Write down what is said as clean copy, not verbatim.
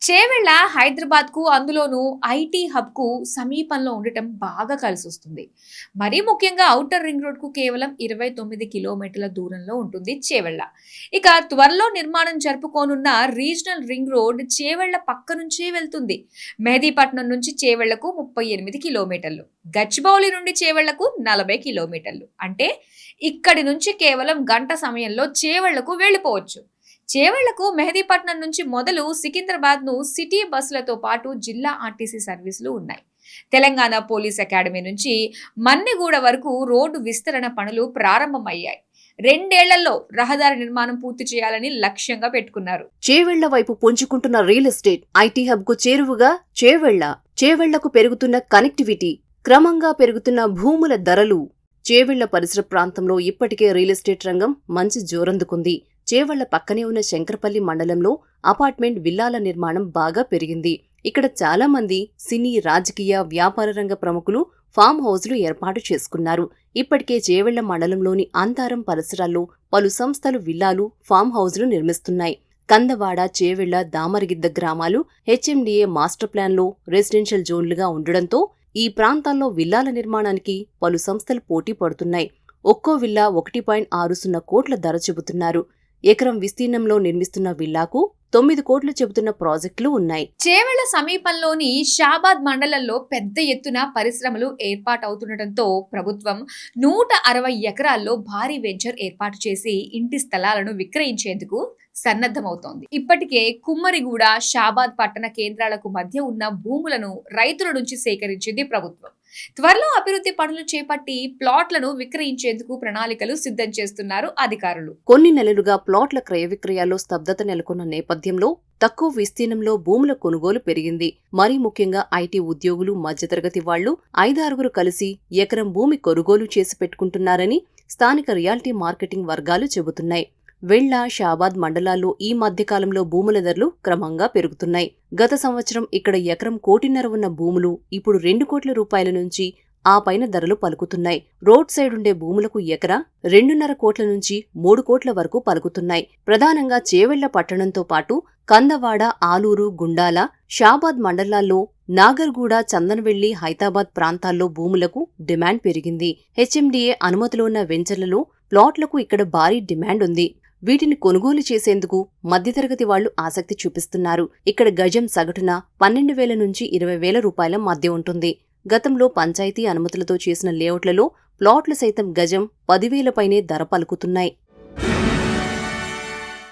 చేవెళ్ళ హైదరాబాద్‌కు అందులోనూ ఐటీ హబ్‌కు సమీపంలో ఉండటం బాగా కలిసొస్తుంది. మరీ ముఖ్యంగా ఔటర్ రింగ్ రోడ్‌కు కేవలం 29 కిలోమీటర్ల దూరంలో ఉంటుంది చేవెళ్ళ. ఇక త్వరలో నిర్మాణం జరుపుకోనున్న రీజనల్ రింగ్ రోడ్ చేవెళ్ళ పక్క నుంచే వెళ్తుంది. మెహదీపట్నం నుంచి చేవెళ్ళకు 38 కిలోమీటర్లు. గచ్చిబౌలి నుండి చేవెళ్ళకు 40 కిలోమీటర్లు. అంటే ఇక్కడి నుంచి కేవలం గంట సమయంలో చేవెళ్ళకు వెళ్ళిపోవచ్చు. చేవెళ్లకు మెహదీపట్నం నుంచి మొదలు సికింద్రాబాద్‌ను సిటీ బస్సులతో పాటు జిల్లా ఆర్టీసీ సర్వీసులు ఉన్నాయి. తెలంగాణ పోలీస్ అకాడమీ నుంచి మన్నెగూడ వరకు రోడ్డు విస్తరణ పనులు ప్రారంభమయ్యాయి. 2 ఏళ్లలో రహదారి నిర్మాణం పూర్తి చేయాలని లక్ష్యంగా పెట్టుకున్నారు. చేవెళ్ల వైపు పుంజుకుంటున్న రియల్ ఎస్టేట్ ఐటీ హబ్ కు చేరువగా చేవెళ్లకు పెరుగుతున్న కనెక్టివిటీ, క్రమంగా పెరుగుతున్న భూముల ధరలు. చేవెళ్ల పరిసర ప్రాంతంలో ఇప్పటికే రియల్ ఎస్టేట్ రంగం మంచి జోరందుకుంది. చేవెళ్ల పక్కనే ఉన్న శంకరపల్లి మండలంలో అపార్ట్మెంట్ విల్లాల నిర్మాణం బాగా పెరిగింది. ఇక్కడ చాలా మంది సినీ, రాజకీయ, వ్యాపార రంగ ప్రముఖులు ఫామ్ హౌస్లు ఏర్పాటు చేసుకున్నారు. ఇప్పటికే చేవెళ్ల మండలంలోని అంతారం పరిసరాల్లో పలు సంస్థలు విల్లాలు, ఫామ్ హౌస్లు నిర్మిస్తున్నాయి. కందవాడ, చేవెళ్ల, దామరగిద్ద గ్రామాలు హెచ్ఎండిఏ మాస్టర్ ప్లాన్లో రెసిడెన్షియల్ జోన్లుగా ఉండడంతో ఈ ప్రాంతాల్లో విల్లాల నిర్మాణానికి పలు సంస్థలు పోటీ పడుతున్నాయి. ఒక్కో విల్లా 1.60 కోట్ల ధర చెబుతున్నారు. ఎకరం విస్తీర్ణంలో నిర్మిస్తున్న విల్లాకు 9 కోట్లు చెబుతున్న ప్రాజెక్టులు ఉన్నాయి. చేవెళ్ల సమీపంలోని షాబాద్ మండలంలో పెద్ద ఎత్తున పరిశ్రమలు ఏర్పాటవుతుండటంతో ప్రభుత్వం 160 ఎకరాల్లో భారీ వెంచర్ ఏర్పాటు చేసి ఇంటి స్థలాలను విక్రయించేందుకు సన్నద్ధమవుతోంది. ఇప్పటికే కుమ్మరిగూడ, షాబాద్ పట్టణ కేంద్రాలకు మధ్య ఉన్న భూములను రైతుల నుంచి సేకరించింది ప్రభుత్వం. త్వరలో అభివృద్ధి పనులు చేపట్టి ప్లాట్లను విక్రయించేందుకు ప్రణాళికలు సిద్ధం చేస్తున్నారు అధికారులు. కొన్ని నెలలుగా ప్లాట్ల క్రయ విక్రయాల్లో స్తబ్దత నెలకొన్న నేపథ్యంలో తక్కువ విస్తీర్ణంలో భూముల కొనుగోలు పెరిగింది. మరీ ముఖ్యంగా ఐటీ ఉద్యోగులు, మధ్యతరగతి వాళ్లు 5-6 కలిసి ఎకరం భూమి కొనుగోలు చేసి పెట్టుకుంటున్నారని స్థానిక రియాలిటీ మార్కెటింగ్ వర్గాలు చెబుతున్నాయి. వెళ్ల, షాబాద్ మండలాల్లో ఈ మధ్యకాలంలో భూముల ధరలు క్రమంగా పెరుగుతున్నాయి. గత సంవత్సరం ఇక్కడ ఎకరం 1.5 కోటి ఉన్న భూములు ఇప్పుడు 2 కోట్ల రూపాయల నుంచి ఆ పైన ధరలు పలుకుతున్నాయి. రోడ్ సైడ్ ఉండే భూములకు ఎకరా 2.5 కోట్ల నుంచి 3 కోట్ల వరకు పలుకుతున్నాయి. ప్రధానంగా చేవెళ్ల పట్టణంతో పాటు కందవాడ, ఆలూరు, గుండాల, షాబాద్ మండలాల్లో నాగర్గూడ, చందనవెల్లి, హైదరాబాద్ ప్రాంతాల్లో భూములకు డిమాండ్ పెరిగింది. హెచ్ఎండిఏ అనుమతిలో ఉన్న వెంచర్లలో ప్లాట్లకు ఇక్కడ భారీ డిమాండ్ ఉంది. వీటిని కొనుగోలు చేసేందుకు మధ్యతరగతి వాళ్లు ఆసక్తి చూపిస్తున్నారు. ఇక్కడ గజం సగటున 12,000 నుంచి 20,000 రూపాయల మధ్య ఉంటుంది. గతంలో పంచాయతీ అనుమతులతో చేసిన లేఅవుట్లలో ప్లాట్లు సైతం గజం 10,000 పైనే ధర పలుకుతున్నాయి.